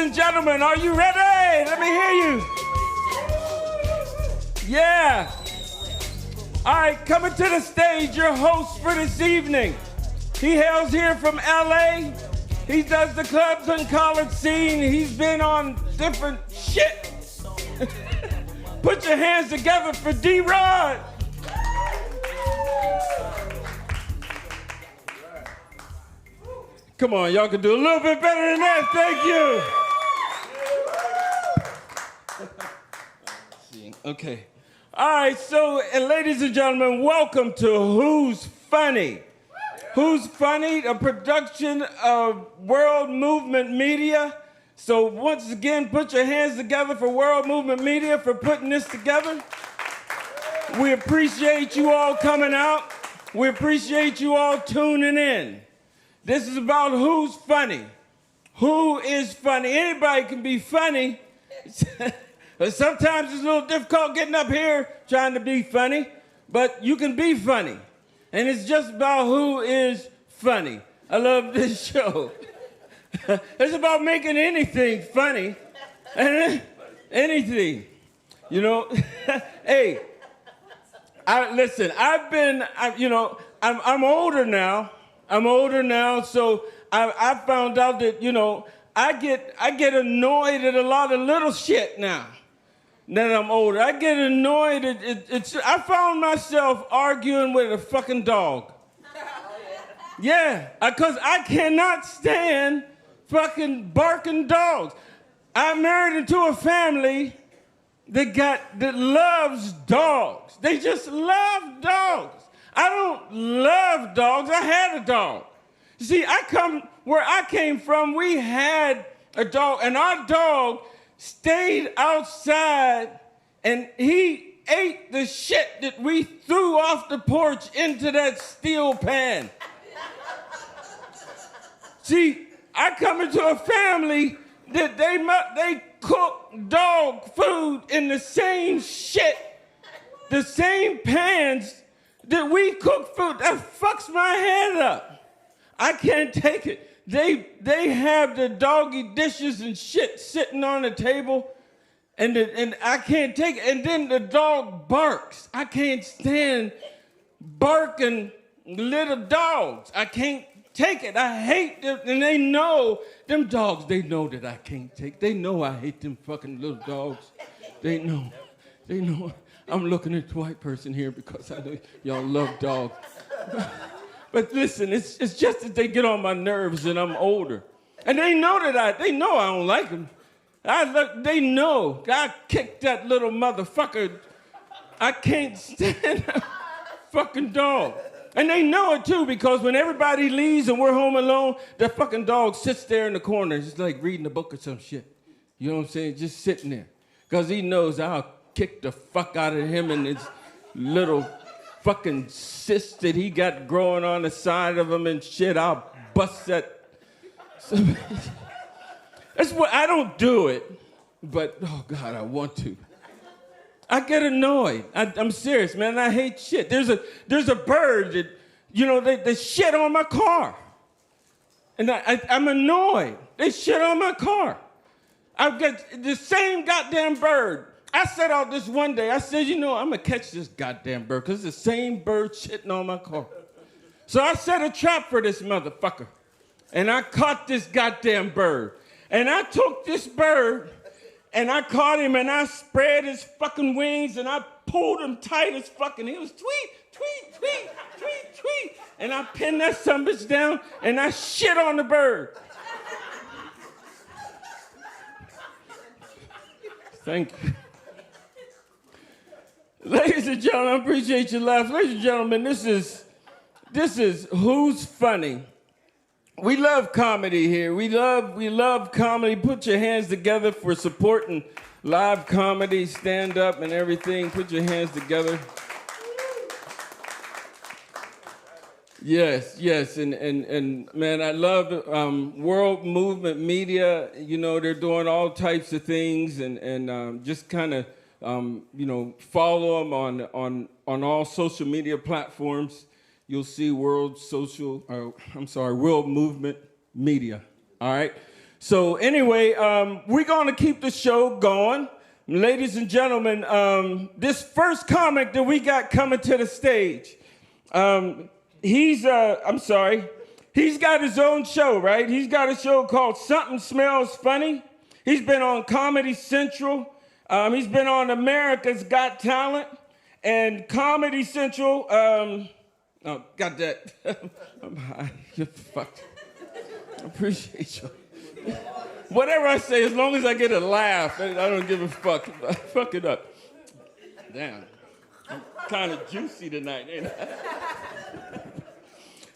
and gentlemen, are you ready? Let me hear you. Yeah. All right, coming to the stage, your host for this evening. He hails here from LA. He does the clubs and college scene. He's been on different shit. Put your hands together for D-Rod. Come on, y'all can do a little bit better than that. Thank you. Okay. All right, so, ladies and gentlemen, welcome to Who's Funny? Who's Funny? A production of World Movement Media. So once again, put your hands together for World Movement Media for putting this together. We appreciate you all coming out. We appreciate you all tuning in. This is about who's funny. Who is funny? Anybody can be funny. Sometimes it's a little difficult getting up here trying to be funny, but you can be funny. And it's just about who is funny. I love this show. It's about making anything funny. Anything. You know, hey, listen, I'm older now. So I found out that, you know, I get annoyed at a lot of little shit now that I'm older. I get annoyed I found myself arguing with a fucking dog. Yeah, because I cannot stand fucking barking dogs. I'm married into a family that loves dogs. They just love dogs. I don't love dogs. I had a dog. You see, where I came from, we had a dog, and our dog stayed outside, and he ate the shit that we threw off the porch into that steel pan. See, I come into a family that they cook dog food in the same shit, the same pans that we cook food. That fucks my head up. I can't take it. They have the doggy dishes and shit sitting on the table, and I can't take it. And then the dog barks. I can't stand barking little dogs. I can't take it. I hate them, and they know, them dogs, they know that I can't take. They know I hate them fucking little dogs. They know. I'm looking at the white person here because I know y'all love dogs. But listen, it's just that they get on my nerves and I'm older. And they know I don't like them. They know. I kicked that little motherfucker. I can't stand that fucking dog. And they know it too, because when everybody leaves and we're home alone, that fucking dog sits there in the corner, just like reading a book or some shit. You know what I'm saying? Just sitting there. Because he knows I'll kick the fuck out of him and his little fucking cyst that he got growing on the side of him and shit. I'll bust that. That's what, I don't do it, but oh God, I want to. I get annoyed. I'm serious, man. I hate shit. There's a bird that, you know, they shit on my car. And I'm annoyed. They shit on my car. I've got the same goddamn bird. I set out this one day. I said, you know, I'm going to catch this goddamn bird because it's the same bird shitting on my car. So I set a trap for this motherfucker. And I caught this goddamn bird. And I took this bird and I caught him and I spread his fucking wings and I pulled him tight as fucking. He was tweet, tweet, tweet, tweet, tweet. And I pinned that sumbitch down and I shit on the bird. Thank you. Ladies and gentlemen, I appreciate your laugh. Ladies and gentlemen, this is Who's Funny. We love comedy here. We love comedy. Put your hands together for supporting live comedy, stand up and everything. Put your hands together. Yes, and man, I love World Movement Media. You know, they're doing all types of things, and just kind of follow them on all social media platforms. You'll see World Movement Media. All right. So anyway, we're going to keep the show going. Ladies and gentlemen, this first comic that we got coming to the stage, he's got his own show, right? He's got a show called Something Smells Funny. He's been on Comedy Central. He's been on America's Got Talent and Comedy Central. Oh, got that. I'm high. You're fucked. I appreciate you. Whatever I say, as long as I get a laugh, I don't give a fuck. Fuck it up. Damn. I'm kind of juicy tonight, ain't I?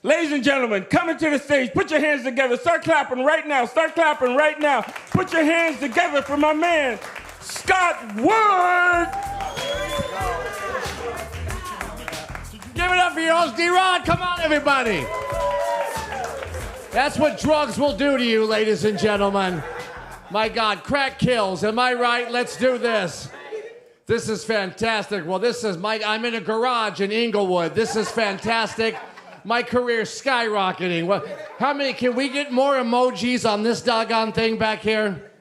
Ladies and gentlemen, coming to the stage, put your hands together. Start clapping right now. Start clapping right now. Put your hands together for my man, Scott Wood. Give it up for your host, D-Rod. Come on, everybody. That's what drugs will do to you, ladies and gentlemen. My God, crack kills. Am I right? Let's do this. This is fantastic. Well, I'm in a garage in Inglewood. This is fantastic. My career's skyrocketing. Well, can we get more emojis on this doggone thing back here?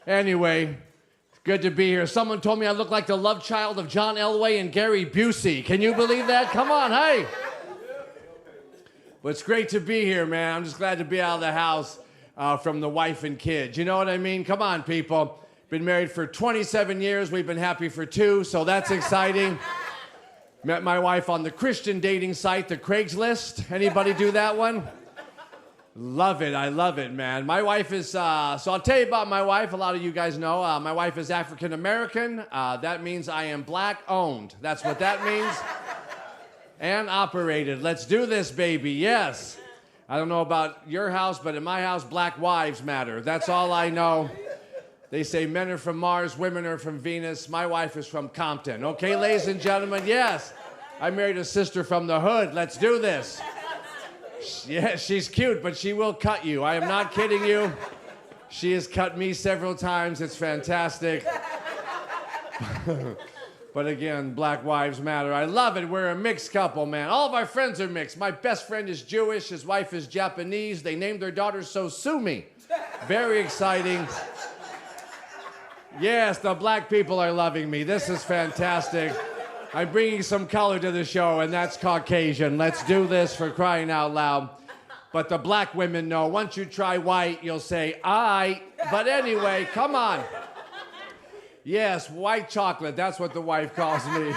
Anyway, good to be here. Someone told me I look like the love child of John Elway and Gary Busey. Can you believe that? Come on, hey. But it's great to be here, man. I'm just glad to be out of the house from the wife and kids. You know what I mean? Come on, people. Been married for 27 years. We've been happy for 2, so that's exciting. Met my wife on the Christian dating site, the Craigslist. Anybody do that one? Love it. I love it, man. My wife is, so I'll tell you about my wife. A lot of you guys know. My wife is African American. That means I am black owned. That's what that means. And operated. Let's do this, baby. Yes. I don't know about your house, but in my house, black wives matter. That's all I know. They say men are from Mars, women are from Venus. My wife is from Compton. Okay, ladies and gentlemen, yes. I married a sister from the hood. Let's do this. Yeah, she's cute, but she will cut you. I am not kidding you. She has cut me several times. It's fantastic. But again, black wives matter. I love it. We're a mixed couple, man. All of our friends are mixed. My best friend is Jewish. His wife is Japanese. They named their daughter Sosumi. Very exciting. Yes, the black people are loving me. This is fantastic. I'm bringing some color to the show, and that's Caucasian. Let's do this for crying out loud. But the black women know, once you try white, you'll say, I. But anyway, come on. Yes, white chocolate. That's what the wife calls me.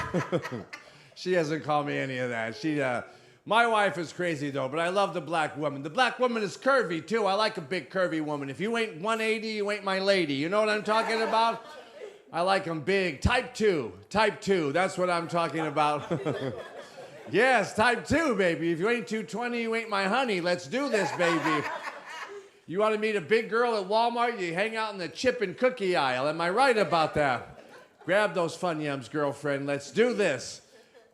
She doesn't call me any of that. My wife is crazy, though, but I love the black woman. The black woman is curvy, too. I like a big, curvy woman. If you ain't 180, you ain't my lady. You know what I'm talking about? I like them big. Type 2. Type 2. That's what I'm talking about. Yes, type 2, baby. If you ain't 220, you ain't my honey. Let's do this, baby. You want to meet a big girl at Walmart, you hang out in the chip and cookie aisle. Am I right about that? Grab those Funyuns, girlfriend. Let's do this.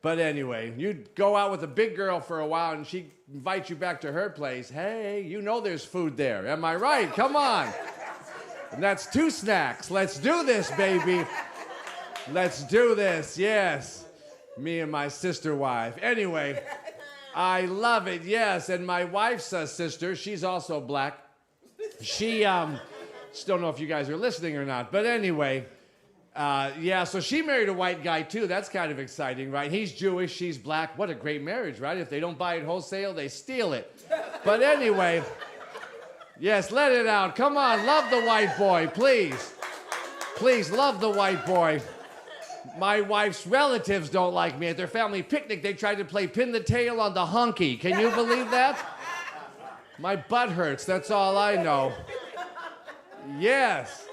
But anyway, you go out with a big girl for a while and she invites you back to her place. Hey, you know there's food there. Am I right? Come on. And that's 2 snacks. Let's do this, baby. Let's do this. Yes. Me and my sister wife. Anyway, I love it. Yes. And my wife's sister, she's also black. She, just don't know if you guys are listening or not, but anyway, yeah, so she married a white guy too. That's kind of exciting, right? He's Jewish, she's black. What a great marriage, right? If they don't buy it wholesale, they steal it. But anyway, yes, let it out. Come on, love the white boy, please. Please, love the white boy. My wife's relatives don't like me. At their family picnic, they tried to play pin the tail on the honky. Can you believe that? My butt hurts, that's all I know. Yes.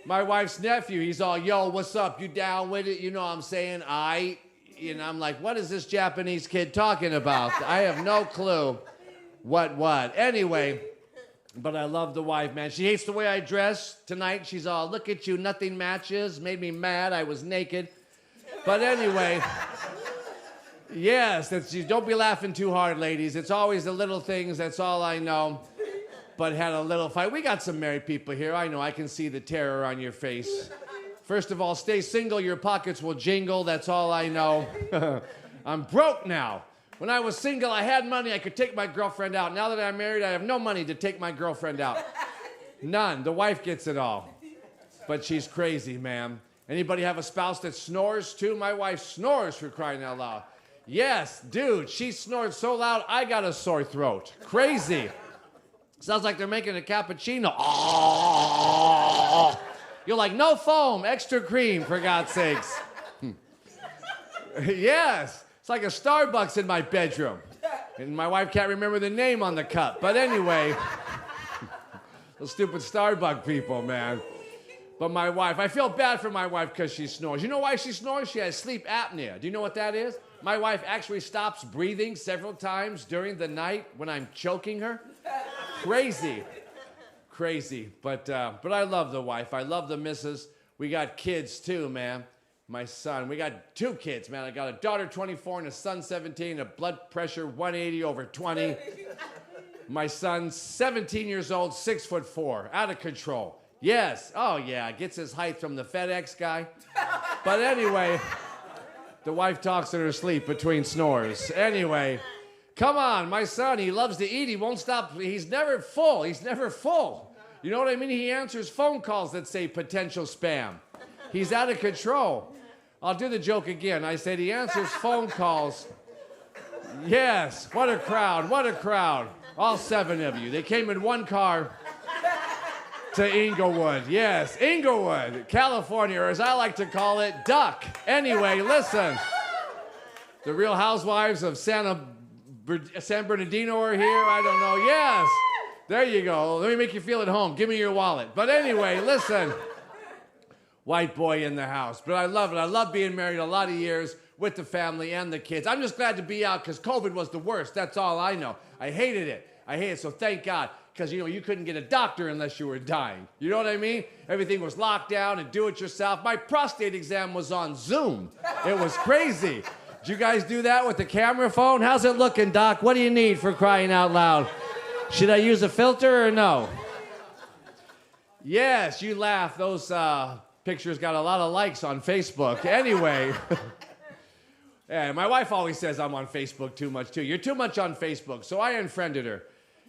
My wife's nephew, he's all, yo, what's up? You down with it? You know what I'm saying? I'm like, what is this Japanese kid talking about? I have no clue what. Anyway, but I love the wife, man. She hates the way I dress tonight. She's all, look at you, nothing matches. Made me mad, I was naked. But anyway... Yes, don't be laughing too hard, ladies. It's always the little things, that's all I know. But had a little fight. We got some married people here. I know, I can see the terror on your face. First of all, stay single, your pockets will jingle, that's all I know. I'm broke now. When I was single, I had money, I could take my girlfriend out. Now that I'm married, I have no money to take my girlfriend out. None. The wife gets it all. But she's crazy, man. Anybody have a spouse that snores too? My wife snores, for crying out loud. Yes, dude, she snores so loud, I got a sore throat. Crazy. Sounds like they're making a cappuccino. You're like, no foam, extra cream, for God's sakes. Yes, it's like a Starbucks in my bedroom. And my wife can't remember the name on the cup. But anyway, those stupid Starbucks people, man. But my wife, I feel bad for my wife because she snores. You know why she snores? She has sleep apnea. Do you know what that is? My wife actually stops breathing several times during the night when I'm choking her. Crazy. Crazy. But I love the wife. I love the missus. We got kids too, man. My son. We got 2 kids, man. I got a daughter 24 and a son 17, a blood pressure 180/20. My son's 17 years old, 6'4", out of control. Yes. Oh, yeah. Gets his height from the FedEx guy. But anyway, the wife talks in her sleep between snores. Anyway, come on, my son. He loves to eat. He won't stop. He's never full. He's never full. You know what I mean? He answers phone calls that say potential spam. He's out of control. I'll do the joke again. I said he answers phone calls. Yes. What a crowd. What a crowd. All 7 of you. They came in one car to Inglewood. Yes, Inglewood, California, or as I like to call it, Duck. Anyway, listen. The Real Housewives of San Bernardino are here. I don't know. Yes. There you go. Let me make you feel at home. Give me your wallet. But anyway, listen. White boy in the house. But I love it. I love being married a lot of years with the family and the kids. I'm just glad to be out because COVID was the worst. That's all I know. I hated it. So thank God. Because, you couldn't get a doctor unless you were dying. You know what I mean? Everything was locked down and do it yourself. My prostate exam was on Zoom. It was crazy. Did you guys do that with the camera phone? How's it looking, Doc? What do you need, for crying out loud? Should I use a filter or no? Yes, you laugh. Those pictures got a lot of likes on Facebook. Anyway. Yeah, my wife always says I'm on Facebook too much, too. You're too much on Facebook, so I unfriended her.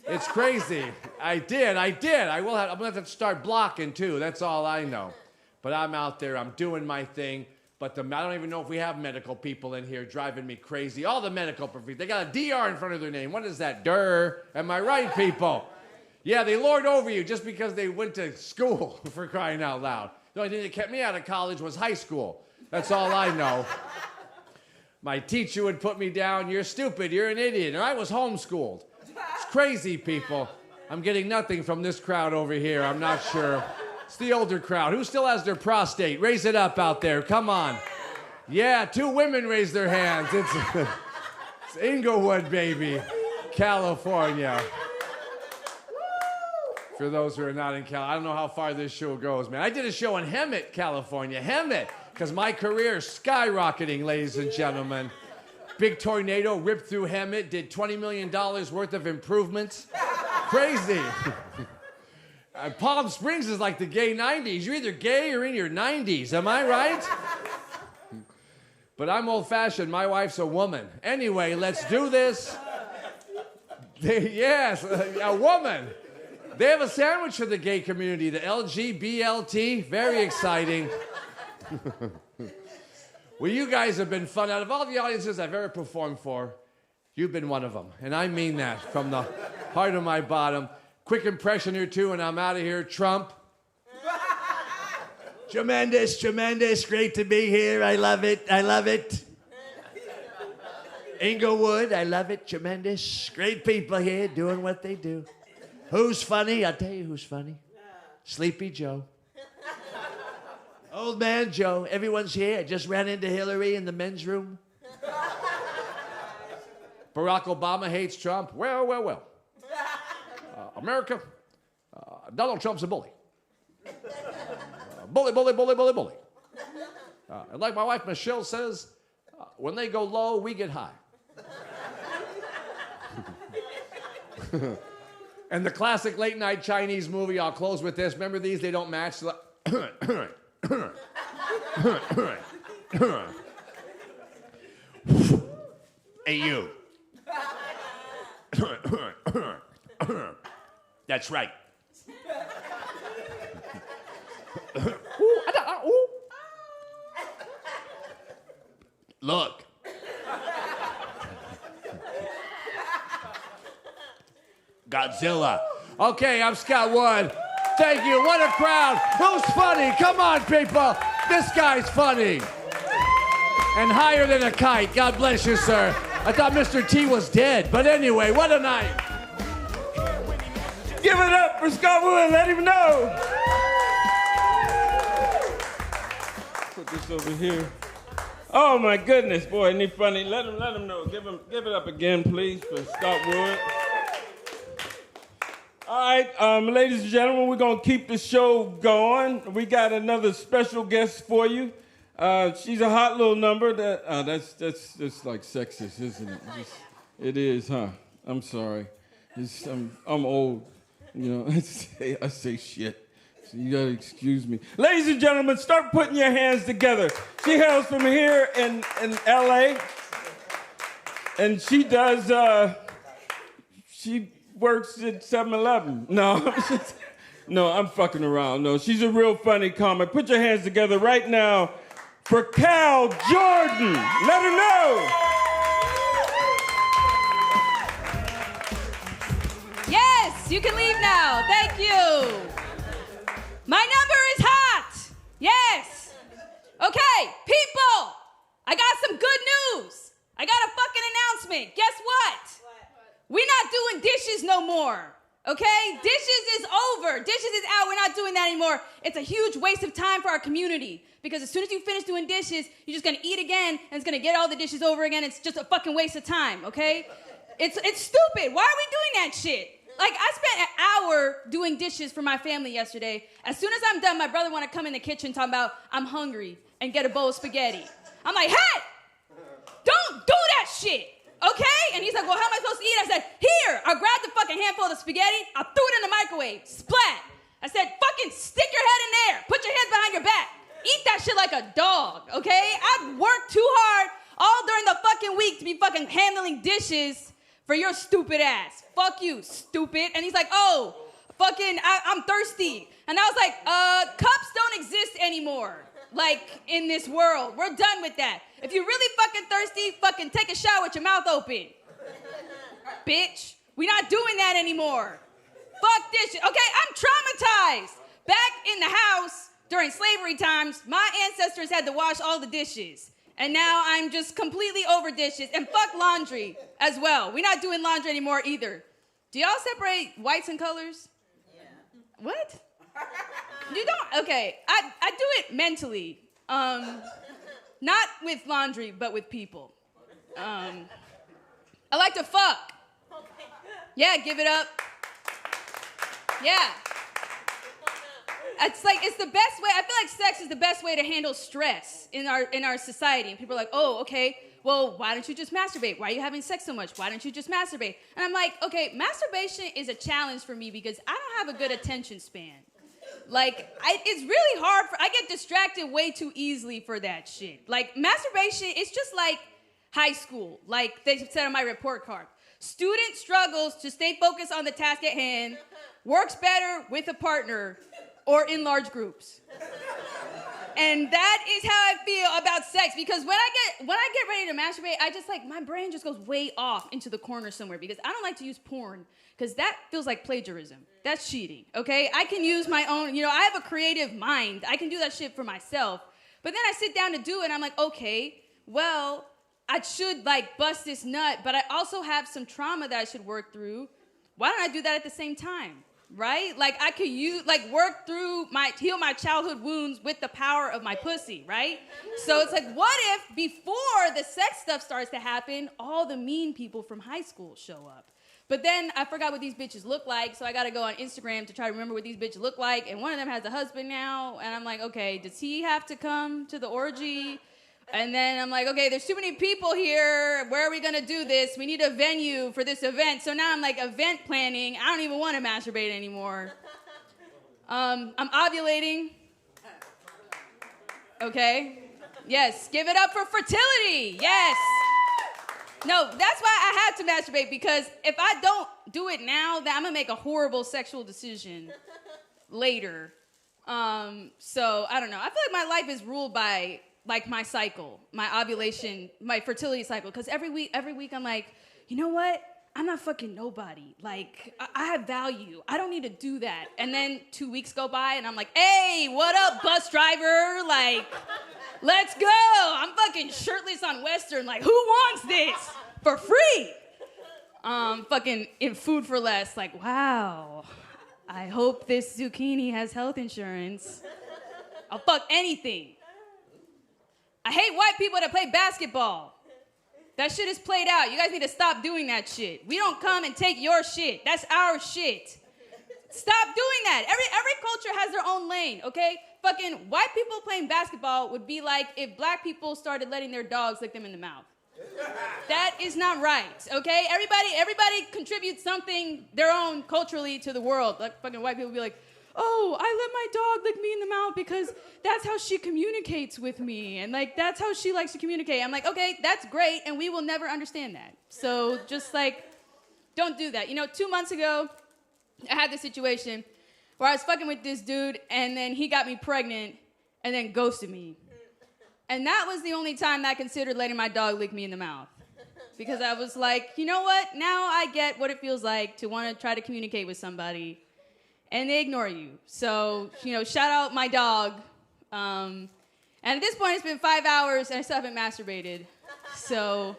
It's crazy. I did. I'm gonna have to start blocking too. That's all I know. But I'm out there. I'm doing my thing. But I don't even know if we have medical people in here driving me crazy. All the medical professionals, they got a DR in front of their name. What is that? Durr. Am I right, people? Yeah, they lord over you just because they went to school, for crying out loud. The only thing that kept me out of college was high school. That's all I know. My teacher would put me down. You're stupid. You're an idiot. And I was homeschooled. It's crazy, people. I'm getting nothing from this crowd over here. I'm not sure. It's the older crowd. Who still has their prostate? Raise it up out there. Come on. Yeah, 2 women raise their hands. It's Inglewood, baby. California. For those who are not in Cal, I don't know how far this show goes, man. I did a show in Hemet, California. Hemet. Because my career is skyrocketing, ladies and gentlemen. Big tornado ripped through Hemet, did $20 million worth of improvements. Crazy. Palm Springs is like the gay 90s. You're either gay or in your 90s. Am I right? But I'm old-fashioned. My wife's a woman. Anyway, let's do this. Yes, a woman. They have a sandwich for the gay community, the LGBLT. Very exciting. Well, you guys have been fun. Out of all the audiences I've ever performed for, you've been one of them. And I mean that from the heart of my bottom. Quick impression or two, and I'm out of here. Trump. Tremendous, tremendous. Great to be here. I love it. I love it. Inglewood, I love it. Tremendous. Great people here doing what they do. Who's funny? I'll tell you who's funny. Sleepy Joe. Old man Joe. Everyone's here. I just ran into Hillary in the men's room. Barack Obama hates Trump. Well. America, Donald Trump's a bully. Bully. And like my wife Michelle says, when they go low, we get high. And the classic late night Chinese movie, I'll close with this. Remember these? They don't match. Hey, you. That's right. Ooh. Look. Godzilla. Okay, I'm Scott Wood. Thank you. What a crowd. Who's funny? Come on, people. This guy's funny. And higher than a kite. God bless you, sir. I thought Mr. T was dead. But anyway, what a night. Give it up for Scott Wood. Let him know. Put this over here. Oh my goodness, boy, isn't he funny? Let him know. Give it up again, please, for Scott Wood. All right, ladies and gentlemen, we're gonna keep the show going. We got another special guest for you. She's a hot little number. That's like sexist, isn't it? It is, huh? I'm sorry. I'm old. You know, I say shit. So you gotta excuse me. Ladies and gentlemen, start putting your hands together. She hails from here in LA. And she does, she works at 7-Eleven. No, I'm fucking around. No, she's a real funny comic. Put your hands together right now for Cal Jordan. Let her know. Yes, you can leave now. Thank you. My number is hot. Yes. Okay, people, I got some good news. I got a fucking announcement. Guess what? We're not doing dishes no more. Okay? Dishes is over. Dishes is out. We're not doing that anymore. It's a huge waste of time for our community. Because as soon as you finish doing dishes, you're just gonna eat again, and it's gonna get all the dishes over again. It's just a fucking waste of time, okay? It's stupid. Why are we doing that shit? Like, I spent an hour doing dishes for my family yesterday. As soon as I'm done, my brother wanna come in the kitchen talking about, I'm hungry, and get a bowl of spaghetti. I'm like, hey! Don't do that shit! Okay? And he's like, well, how am I supposed to eat? I said, here! I grabbed the fucking handful of spaghetti, I threw it in the microwave, splat! I said, fucking stick your head in there, put your head behind your back. Eat that shit like a dog, okay? I've worked too hard all during the fucking week to be fucking handling dishes for your stupid ass. Fuck you, stupid. And he's like, oh, fucking, I'm thirsty. And I was like, cups don't exist anymore. Like, in this world. We're done with that. If you're really fucking thirsty, fucking take a shower with your mouth open. Bitch, we're not doing that anymore. Fuck this shit. Okay, I'm traumatized. Back in the house, during slavery times, my ancestors had to wash all the dishes. And now I'm just completely over dishes. And fuck laundry as well. We're not doing laundry anymore either. Do y'all separate whites and colors? Yeah. What? You don't? Okay, I do it mentally. Not with laundry, but with people. I like to fuck. Yeah, give it up. Yeah. It's the best way. I feel like sex is the best way to handle stress in our society. And people are like, oh, okay, well, why don't you just masturbate? Why are you having sex so much? Why don't you just masturbate? And I'm like, okay, masturbation is a challenge for me because I don't have a good attention span. Like, it's really hard I get distracted way too easily for that shit. Like, masturbation, it's just like high school. Like they said on my report card. Student struggles to stay focused on the task at hand, works better with a partner, or in large groups. And that is how I feel about sex, because when I get ready to masturbate, I just my brain just goes way off into the corner somewhere, because I don't like to use porn, because that feels like plagiarism. That's cheating, okay? I can use my own, I have a creative mind. I can do that shit for myself. But then I sit down to do it, and I'm like, okay, well, I should bust this nut, but I also have some trauma that I should work through. Why don't I do that at the same time? Right? I could work through heal my childhood wounds with the power of my pussy, right? So it's what if before the sex stuff starts to happen, all the mean people from high school show up? But then I forgot what these bitches look like, so I gotta go on Instagram to try to remember what these bitches look like, and one of them has a husband now, and I'm like, okay, does he have to come to the orgy? And then I'm like, okay, there's too many people here. Where are we gonna do this? We need a venue for this event. So now I'm event planning. I don't even want to masturbate anymore. I'm ovulating. Okay. Yes, give it up for fertility. Yes. No, that's why I have to masturbate, because if I don't do it now, then I'm gonna make a horrible sexual decision later. So I don't know. I feel like my life is ruled by like my cycle, my ovulation, my fertility cycle. Because every week I'm like, you know what? I'm not fucking nobody. Like, I have value. I don't need to do that. And then 2 weeks go by and I'm like, hey, what up, bus driver? Like, let's go. I'm fucking shirtless on Western. Like, who wants this for free? Fucking in Food for Less. Like, wow. I hope this zucchini has health insurance. I'll fuck anything. I hate white people that play basketball. That shit is played out. You guys need to stop doing that shit. We don't come and take your shit. That's our shit. Stop doing that. Every culture has their own lane, okay? Fucking white people playing basketball would be like if black people started letting their dogs lick them in the mouth. That is not right, okay? Everybody contributes something their own culturally to the world. Like fucking white people be like, oh, I let my dog lick me in the mouth because that's how she communicates with me. And like, that's how she likes to communicate. I'm like, okay, that's great. And we will never understand that. So just like, don't do that. You know, 2 months ago, I had this situation where I was fucking with this dude and then he got me pregnant and then ghosted me. And that was the only time that I considered letting my dog lick me in the mouth. Because I was like, you know what? Now I get what it feels like to want to try to communicate with somebody and they ignore you. So, you know, shout out my dog. And at this point, it's been 5 hours and I still haven't masturbated. So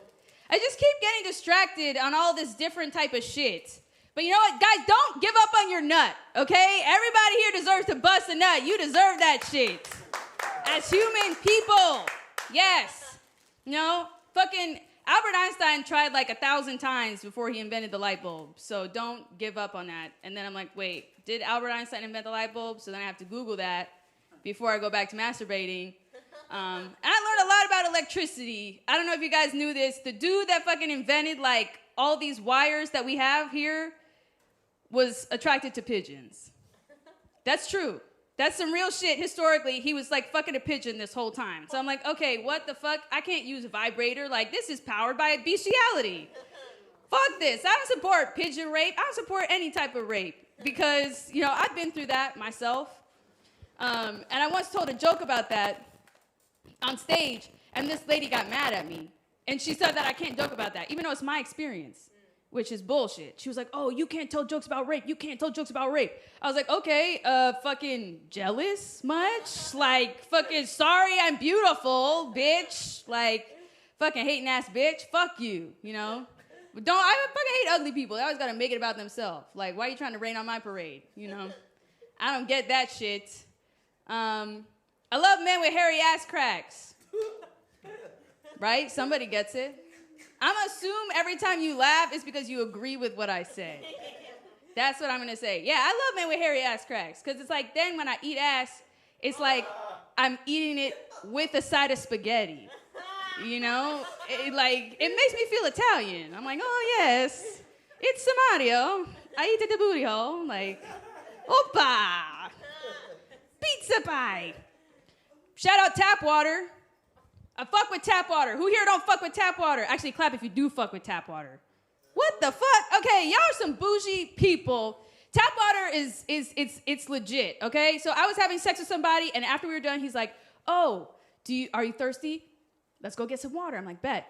I just keep getting distracted on all this different type of shit. But you know what, guys, don't give up on your nut, okay? Everybody here deserves to bust a nut. You deserve that shit. As human people, yes. You know, fucking Albert Einstein tried like 1,000 times before he invented the light bulb. So don't give up on that. And then I'm like, wait, did Albert Einstein invent the light bulb? So then I have to Google that before I go back to masturbating. And I learned a lot about electricity. I don't know if you guys knew this. The dude that fucking invented like all these wires that we have here was attracted to pigeons. That's true. That's some real shit. Historically, he was like fucking a pigeon this whole time. So I'm like, okay, what the fuck? I can't use a vibrator. Like, this is powered by bestiality. Fuck this. I don't support pigeon rape. I don't support any type of rape because, you know, I've been through that myself. And I once told a joke about that on stage, and this lady got mad at me. And she said that I can't joke about that, even though it's my experience, which is bullshit. She was like, oh, you can't tell jokes about rape. You can't tell jokes about rape. I was like, okay, fucking jealous much? Like, fucking sorry I'm beautiful, bitch. Like, fucking hating ass bitch. Fuck you, you know? But I fucking hate ugly people. They always gotta make it about themselves. Like, why are you trying to rain on my parade, you know? I don't get that shit. I love men with hairy ass cracks. Right? Somebody gets it. I'm gonna assume every time you laugh, it's because you agree with what I say. That's what I'm gonna say. Yeah, I love men with hairy ass cracks. Because it's like then when I eat ass, it's like I'm eating it with a side of spaghetti. You know? It makes me feel Italian. I'm like, oh yes, it's Mario. I eat at the booty hole. Like, oppa! Pizza pie. Shout out tap water. I fuck with tap water. Who here don't fuck with tap water? Actually, clap if you do fuck with tap water. What the fuck? Okay, y'all are some bougie people. Tap water it's legit, okay? So I was having sex with somebody, and after we were done, he's like, oh, are you thirsty? Let's go get some water. I'm like, bet.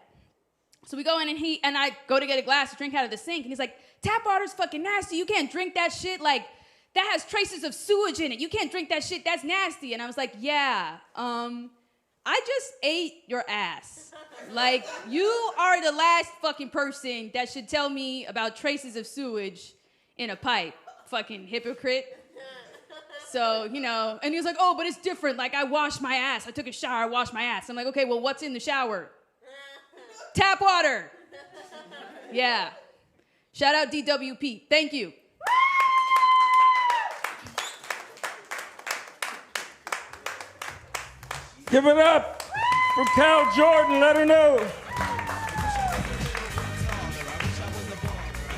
So we go in, and I go to get a glass to drink out of the sink, and he's like, tap water's fucking nasty. You can't drink that shit. Like, that has traces of sewage in it. You can't drink that shit. That's nasty. And I was like, yeah, I just ate your ass. Like, you are the last fucking person that should tell me about traces of sewage in a pipe. Fucking hypocrite. So, you know, and he was like, oh, but it's different. Like, I washed my ass. I took a shower, I washed my ass. I'm like, okay, well, what's in the shower? Tap water. Yeah. Shout out DWP. Thank you. Give it up for Cal Jordan. Let her know.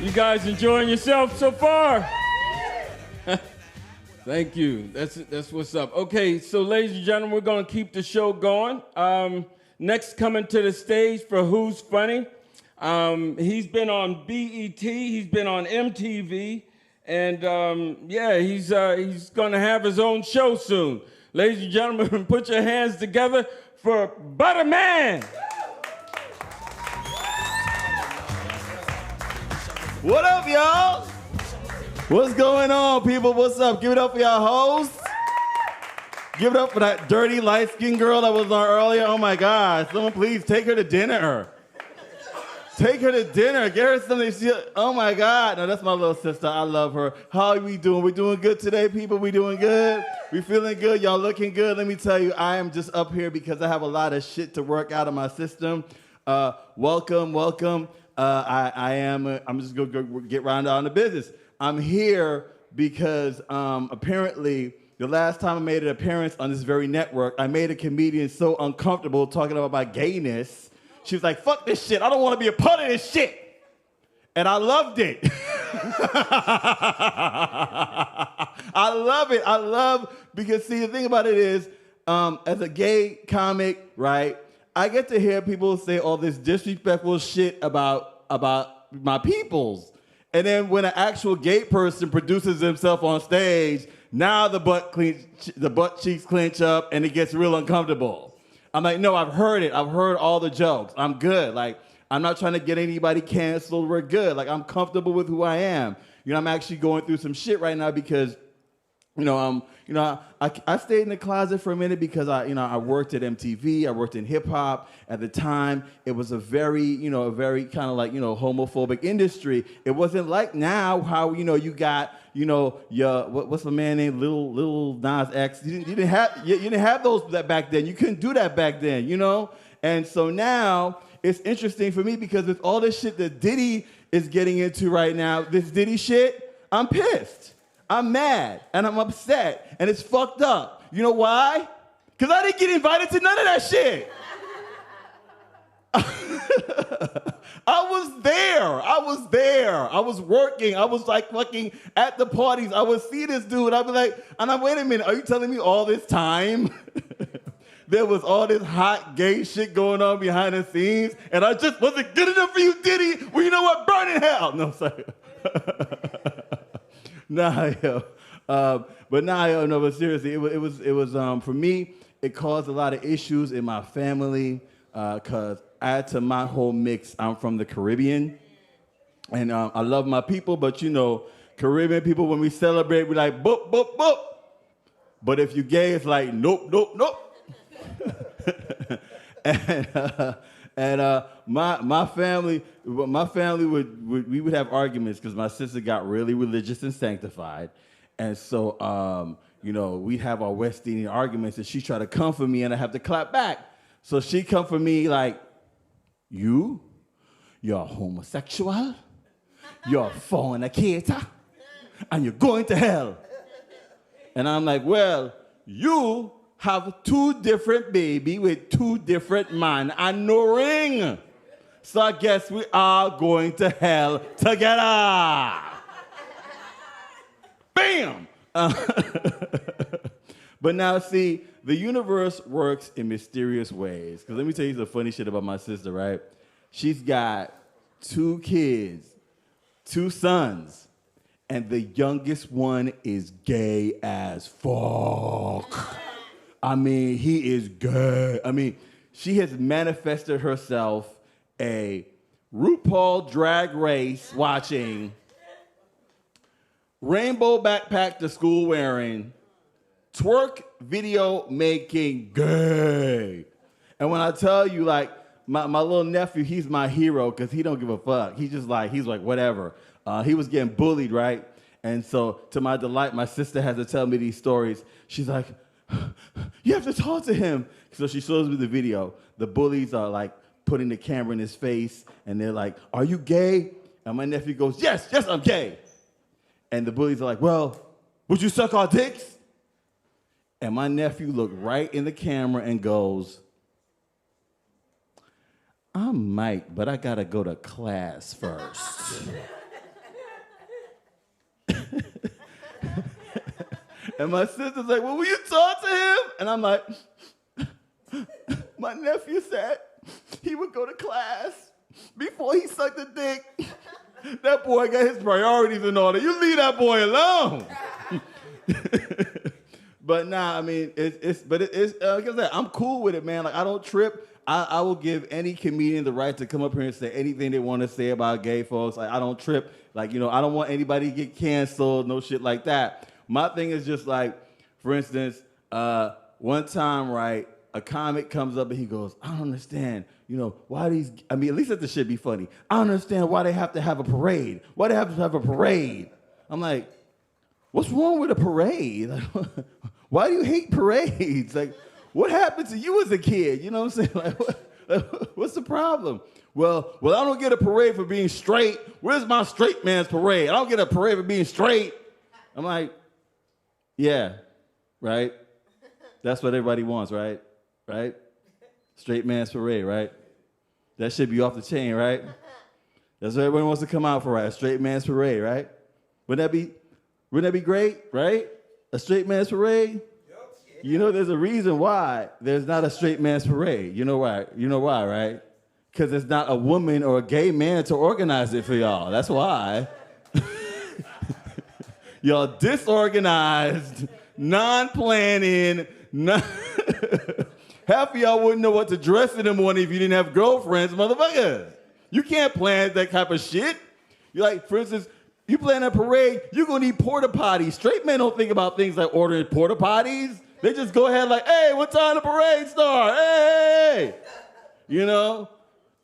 You guys enjoying yourself so far? Thank you. That's what's up. Okay, so ladies and gentlemen, we're going to keep the show going. Next coming to the stage for Who's Funny. He's been on BET. He's been on MTV. And yeah, he's going to have his own show soon. Ladies and gentlemen, put your hands together for Butterman. What up, y'all? What's going on, people? What's up? Give it up for y'all hosts. Give it up for that dirty, light-skinned girl that was on earlier. Oh, my God. Someone please take her to dinner. Take her to dinner. Get her something. Oh, my God. No, that's my little sister. I love her. How are we doing? We doing good today, people? We doing good? We feeling good? Y'all looking good? Let me tell you, I am just up here because I have a lot of shit to work out of my system. Welcome. I'm just going to get right down to business. I'm here because apparently the last time I made an appearance on this very network, I made a comedian so uncomfortable talking about my gayness. She was like, fuck this shit. I don't want to be a part of this shit. And I loved it. I love it. I love, because see, the thing about it is, as a gay comic, right, I get to hear people say all this disrespectful shit about my peoples. And then when an actual gay person produces himself on stage, now the butt cheeks clench up and it gets real uncomfortable. I'm like, no, I've heard it. I've heard all the jokes. I'm good. Like, I'm not trying to get anybody canceled. We're good. Like, I'm comfortable with who I am. You know, I'm actually going through some shit right now because, I stayed in the closet for a minute because I worked at MTV. I worked in hip hop. At the time, it was a very kind of like, homophobic industry. It wasn't like now how, you got, what's the man named Lil Nas X? You didn't have those that back then. You couldn't do that back then, And so now it's interesting for me because with all this shit that Diddy is getting into right now, this Diddy shit, I'm pissed. I'm mad and I'm upset and it's fucked up. You know why? Because I didn't get invited to none of that shit. I was there. I was working. I was like fucking at the parties. I would see this dude. I'd be like, wait a minute, are you telling me all this time there was all this hot gay shit going on behind the scenes and I just wasn't good enough for you, Diddy? Well, you know what? Burn in hell. No, sorry. But seriously, it was for me, it caused a lot of issues in my family, because add to my whole mix, I'm from the Caribbean, and I love my people, but Caribbean people, when we celebrate, we like, boop, boop, boop. But if you're gay, it's like, nope, nope, nope. And my family would have arguments because my sister got really religious and sanctified, and so we'd have our West Indian arguments, and she tried to comfort me, and I have to clap back. So she comfort me like, you're homosexual, you're a fornicator, and you're going to hell. And I'm like, well, you have two different baby with two different man and no ring. So I guess we are going to hell together. Bam! But now see, the universe works in mysterious ways. Because let me tell you some funny shit about my sister, right? She's got 2 kids, 2 sons, and the youngest one is gay as fuck. I mean, he is gay. I mean, she has manifested herself a RuPaul Drag Race watching, rainbow backpack to school wearing, twerk video making gay. And when I tell you, like, my little nephew, he's my hero because he don't give a fuck. He's like, whatever. He was getting bullied, right? And so, to my delight, my sister has to tell me these stories. She's like, you have to talk to him. So she shows me the video. The bullies are like putting the camera in his face, and they're like, are you gay? And my nephew goes, yes, I'm gay. And the bullies are like, well, would you suck our dicks? And my nephew looked right in the camera and goes, I might, but I gotta go to class first. And my sister's like, well, will you talk to him? And I'm like, my nephew said he would go to class before he sucked a dick. That boy got his priorities in order. You leave that boy alone. But nah, I mean, it's like I said, I'm cool with it, man. Like, I don't trip. I will give any comedian the right to come up here and say anything they want to say about gay folks. Like, I don't trip. Like, you know, I don't want anybody to get canceled, no shit like that. My thing is just like, for instance, one time, right, a comic comes up and he goes, I don't understand, you know, why these, I mean, at least let the shit be funny. I don't understand why they have to have a parade. Why they have to have a parade? I'm like, what's wrong with a parade? Like, why do you hate parades? Like, what happened to you as a kid? You know what I'm saying? Like, what's the problem? Well, I don't get a parade for being straight. Where's my straight man's parade? I don't get a parade for being straight. I'm like, yeah, right? That's what everybody wants, right? Right? Straight man's parade, right? That should be off the chain, right? That's what everyone wants to come out for, right? A straight man's parade, right? Wouldn't that be great, right? A straight man's parade? You know, there's a reason why there's not a straight man's parade. You know why? You know why, right? Because there's not a woman or a gay man to organize it for y'all. That's why. Y'all disorganized, non-planning, half of y'all wouldn't know what to dress in the morning if you didn't have girlfriends, motherfuckers. You can't plan that type of shit. You're like, for instance, you plan a parade, you're gonna need porta potties. Straight men don't think about things like ordering porta potties. They just go ahead like, hey, what time the parade start? Hey! You know?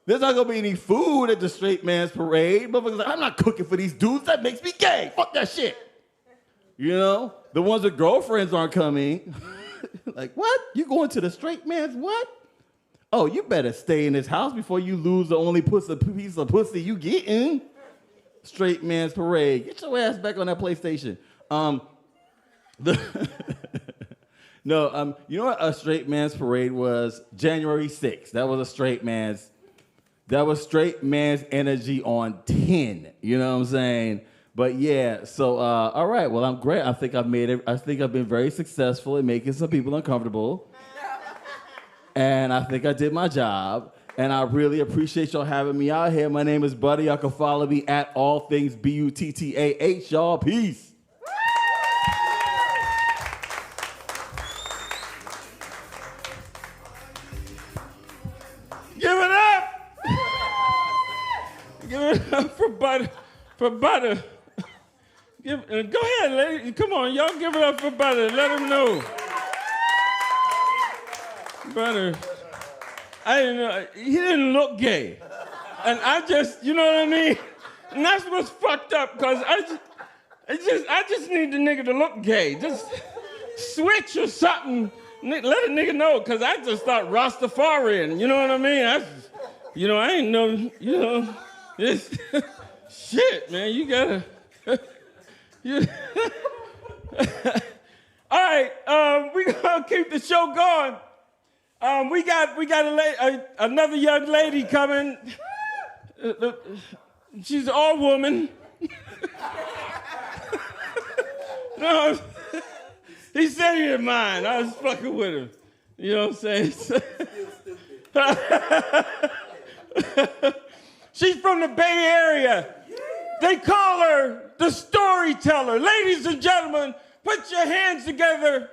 There's not gonna be any food at the straight man's parade. Motherfuckers like, I'm not cooking for these dudes, that makes me gay. Fuck that shit. You know? The ones with girlfriends aren't coming. Like, what? You going to the straight man's what? Oh, you better stay in this house before you lose the only piece of pussy you getting. Straight man's parade. Get your ass back on that PlayStation. You know what a straight man's parade was? January 6th. That was straight man's energy on 10. You know what I'm saying? But yeah, so all right. Well, I'm great. I think I've been very successful in making some people uncomfortable. And I think I did my job. And I really appreciate y'all having me out here. My name is Buddy. Y'all can follow me at all things BUTTAH. Y'all, peace. Give it up! Give it up for Butter. Go ahead, lady. Come on, y'all give it up for Butter. Let him know. Butter. I didn't know. He didn't look gay. And I just, you know what I mean? And that's what's fucked up, because I just need the nigga to look gay. Just switch or something. Let a nigga know, because I just thought Rastafarian. You know what I mean? I ain't know, this shit, man. You gotta. All right, we gonna keep the show going. We got another young lady coming. She's an all woman. No, he said he didn't mind. I was fucking with him. You know what I'm saying? She's from the Bay Area. They call her the storyteller. Ladies and gentlemen, put your hands together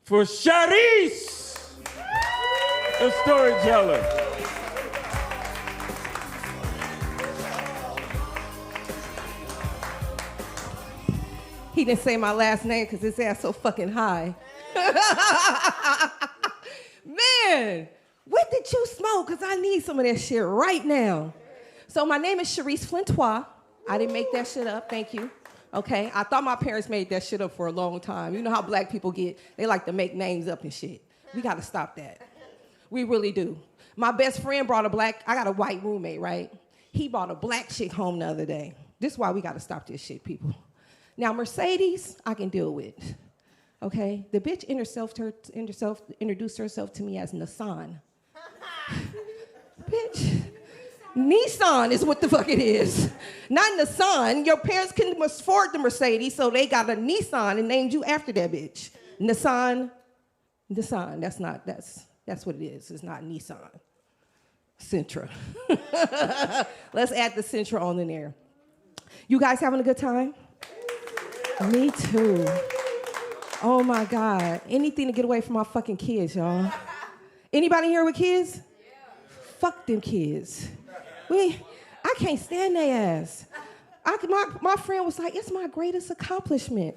for Charisse, the storyteller. He didn't say my last name because his ass so fucking high. Man, what did you smoke? Because I need some of that shit right now. So my name is Charisse Flintois. I didn't make that shit up, thank you. Okay, I thought my parents made that shit up for a long time. You know how black people get, they like to make names up and shit. We gotta stop that. We really do. My best friend brought I got a white roommate, right? He brought a black chick home the other day. This is why we gotta stop this shit, people. Now, Mercedes, I can deal with, okay? The bitch introduced herself to me as Nissan. Bitch, Nissan is what the fuck it is. Not Nissan. Your parents couldn't afford the Mercedes, so they got a Nissan and named you after that bitch. Nissan, that's what it is. It's not Nissan. Sintra. Let's add the Sintra on in there. You guys having a good time? Me too. Oh my God. Anything to get away from my fucking kids, y'all. Anybody here with kids? Yeah. Fuck them kids. I can't stand their ass. My friend was like, it's my greatest accomplishment.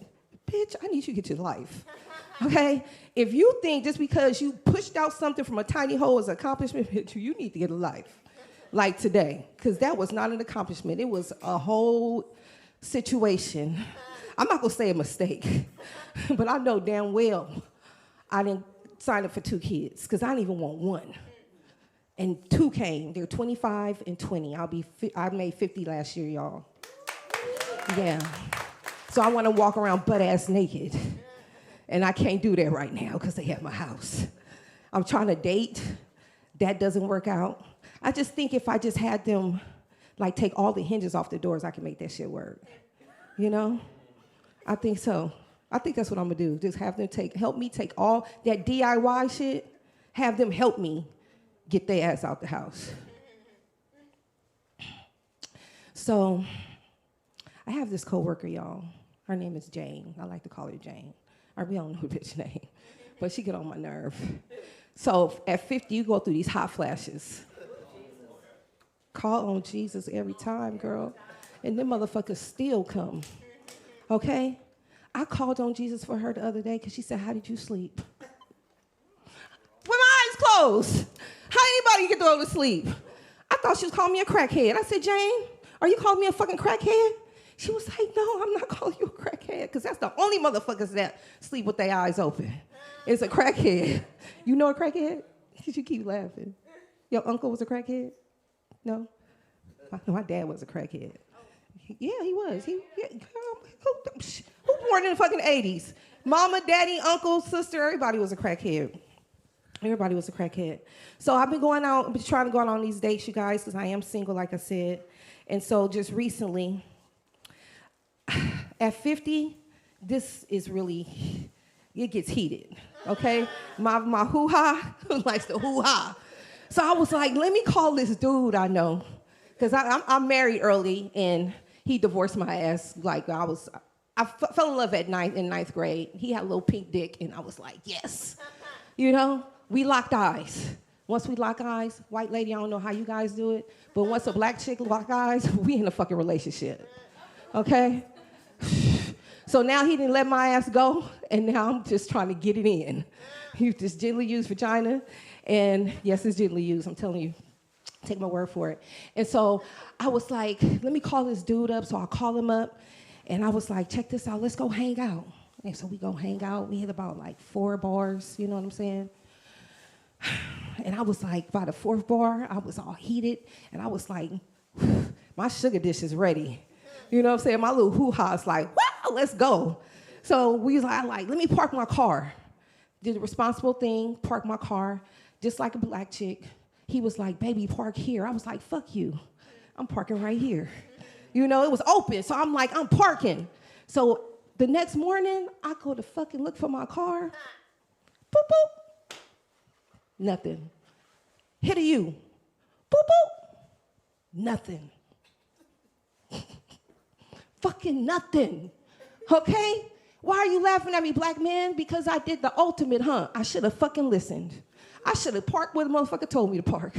Bitch, I need you to get your life. Okay? If you think just because you pushed out something from a tiny hole is an accomplishment, bitch, you need to get a life. Like today. Because that was not an accomplishment. It was a whole situation. I'm not gonna say a mistake, but I know damn well I didn't sign up for 2 kids because I didn't even want 1. And 2 came. They're 25 and 20. I made 50 last year, y'all. Yeah. So I want to walk around butt ass naked, and I can't do that right now because they have my house. I'm trying to date. That doesn't work out. I just think if I just had them, like, take all the hinges off the doors, I can make that shit work. You know? I think so. I think that's what I'm gonna do. Just have them help me take all that DIY shit, have them help me get their ass out the house. So, I have this coworker, y'all. Her name is Jane. I like to call her Jane. We don't know her bitch name, but she get on my nerve. So at 50, you go through these hot flashes. Call on Jesus every time, girl. And them motherfuckers still come. Okay? I called on Jesus for her the other day because she said, how did you sleep? With my eyes closed. How anybody can go to sleep? I thought she was calling me a crackhead. I said, Jane, are you calling me a fucking crackhead? She was like, no, I'm not calling you a crackhead because that's the only motherfuckers that sleep with their eyes open. It's a crackhead. You know a crackhead? You keep laughing. Your uncle was a crackhead? No? My dad was a crackhead. Yeah, he was. Who born in the fucking 80s? Mama, daddy, uncle, sister, everybody was a crackhead. Everybody was a crackhead. So I've been trying to go out on these dates, you guys, because I am single, like I said. And so just recently, at 50, this is really, it gets heated, okay? My hoo-ha likes to hoo-ha. So I was like, let me call this dude I know, because I'm married early, and he divorced my ass. Like, I fell in love in ninth grade. He had a little pink dick, and I was like, yes. You know, we locked eyes. Once we lock eyes, white lady, I don't know how you guys do it, but once a black chick lock eyes, we in a fucking relationship, okay? So now he didn't let my ass go, and now I'm just trying to get it in. He just gently used vagina, and yes, it's gently used, I'm telling you. Take my word for it. And so I was like, let me call this dude up. So I call him up, and I was like, check this out, let's go hang out. And so we go hang out. We hit about like 4 bars, you know what I'm saying? And I was like, by the 4th bar, I was all heated, and I was like, my sugar dish is ready. You know what I'm saying? My little hoo-ha's like, wow, let's go. So we was like, let me park my car. Did the responsible thing, park my car, just like a black chick. He was like, baby, park here. I was like, fuck you. I'm parking right here. You know, it was open, so I'm like, I'm parking. So the next morning, I go to fucking look for my car. Boop, boop. Nothing. Hit a U. Boop, boop. Nothing. Fucking nothing. Okay? Why are you laughing at me, black man? Because I did the ultimate, huh? I should have fucking listened. I should have parked where the motherfucker told me to park.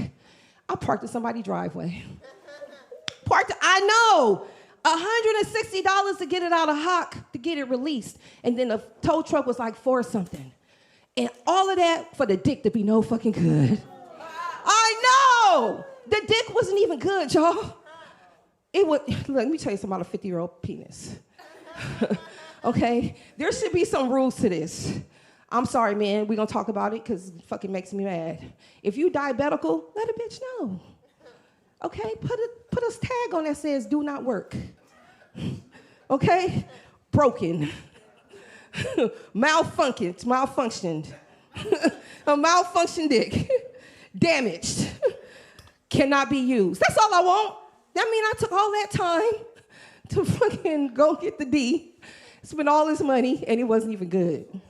I parked in somebody's driveway. I know. $160 to get it out of hock, to get it released. And then the tow truck was like 4 something. And all of that for the dick to be no fucking good. I know. The dick wasn't even good, y'all. Let me tell you something about a 50-year-old penis. Okay? There should be some rules to this. I'm sorry, man. We're going to talk about it because it fucking makes me mad. If you diabetical, let a bitch know. Okay? Put a tag on that says do not work. Okay? Broken. Malfunctioned. A malfunctioned dick. Damaged. Cannot be used. That's all I want. That means I took all that time to fucking go get the D, spend all this money, and it wasn't even good.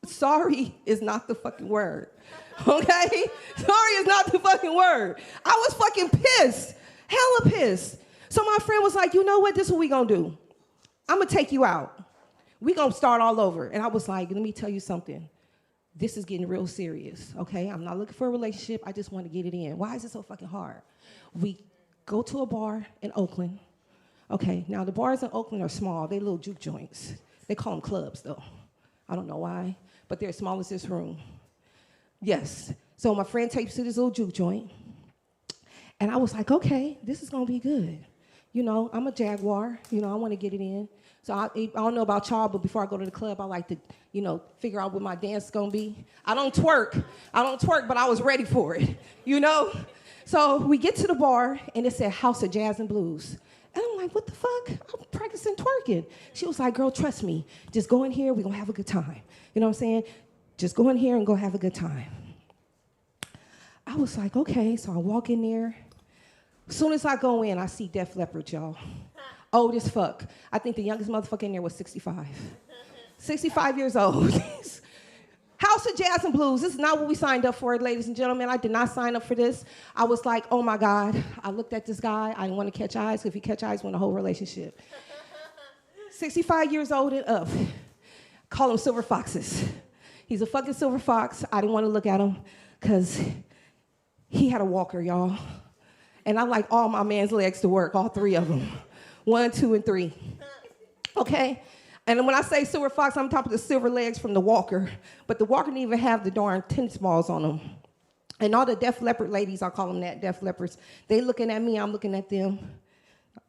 Sorry is not the fucking word. Okay? Sorry is not the fucking word. I was fucking pissed. Hella pissed. So my friend was like, you know what? This is what we gonna do. I'm gonna take you out. We gonna start all over. And I was like, let me tell you something. This is getting real serious, okay? I'm not looking for a relationship. I just want to get it in. Why is it so fucking hard? We go to a bar in Oakland. Okay, now the bars in Oakland are small. They're little juke joints. They call them clubs, though. I don't know why, but they're as small as this room. Yes. So my friend takes me to this little juke joint. And I was like, okay, this is going to be good. You know, I'm a Jaguar. You know, I want to get it in. So I don't know about y'all, but before I go to the club, I like to, you know, figure out what my dance is going to be. I don't twerk, but I was ready for it, you know? So we get to the bar, and it said House of Jazz and Blues. And I'm like, what the fuck? I'm practicing twerking. She was like, girl, trust me. Just go in here. We're going to have a good time. You know what I'm saying? Just go in here and go have a good time. I was like, okay. So I walk in there. As soon as I go in, I see Def Leppard, y'all. Old as fuck. I think the youngest motherfucker in there was 65. 65 years old. House of Jazz and Blues. This is not what we signed up for, ladies and gentlemen. I did not sign up for this. I was like, oh my God. I looked at this guy. I didn't want to catch eyes. If you catch eyes, you want a whole relationship. 65 years old and up. Call him Silver Foxes. He's a fucking silver fox. I didn't want to look at him because he had a walker, y'all. And I like all my man's legs to work, all three of them. 1, 2, and 3. Okay? And when I say silver fox, I'm talking the silver legs from the walker. But the walker didn't even have the darn tennis balls on them. And all the Def Leppard ladies, I call them that, Def Leppards, they looking at me, I'm looking at them.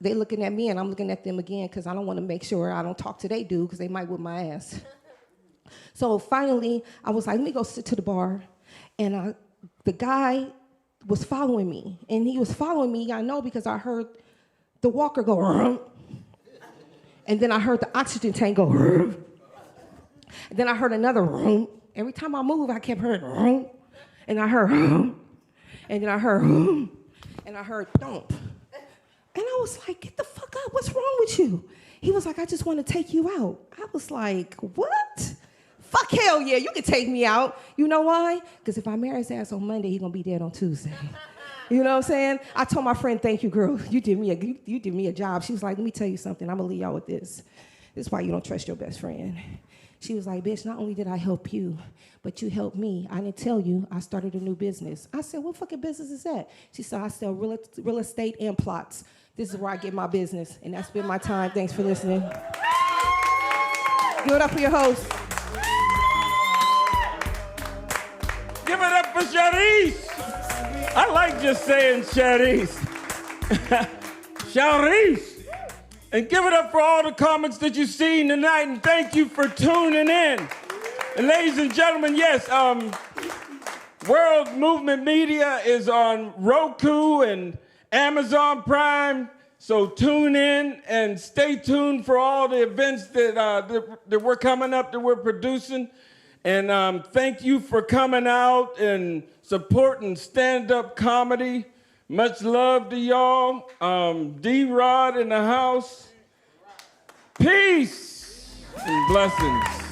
They looking at me, and I'm looking at them again because I don't want to make sure I don't talk to they dude because they might whip my ass. So finally, I was like, let me go sit to the bar. And the guy was following me. And he was following me, I know, because I heard the walker go, rrr. And then I heard the oxygen tank go, rrr. And then I heard another, rrr. Every time I move, I kept hearing, rrr. And I heard, rrr. And then I heard, rrr. And I heard, thump. And I was like, get the fuck up, what's wrong with you? He was like, I just want to take you out. I was like, what? Fuck hell yeah, you can take me out. You know why? Because if I marry his ass on Monday, he's going to be dead on Tuesday. You know what I'm saying? I told my friend, thank you, girl. You did me a job. She was like, let me tell you something. I'm going to leave y'all with this. This is why you don't trust your best friend. She was like, bitch, not only did I help you, but you helped me. I didn't tell you I started a new business. I said, what fucking business is that? She said, I sell real estate and plots. This is where I get my business. And that's been my time. Thanks for listening. Give it up for your host. Give it up for Sharice. I like just saying Sharice. Sharice. And give it up for all the comments that you've seen tonight, and thank you for tuning in. And ladies and gentlemen, yes, World Movement Media is on Roku and Amazon Prime, so tune in and stay tuned for all the events that we're coming up, that we're producing. And thank you for coming out and supporting stand-up comedy. Much love to y'all. D-Rod in the house. Peace and blessings.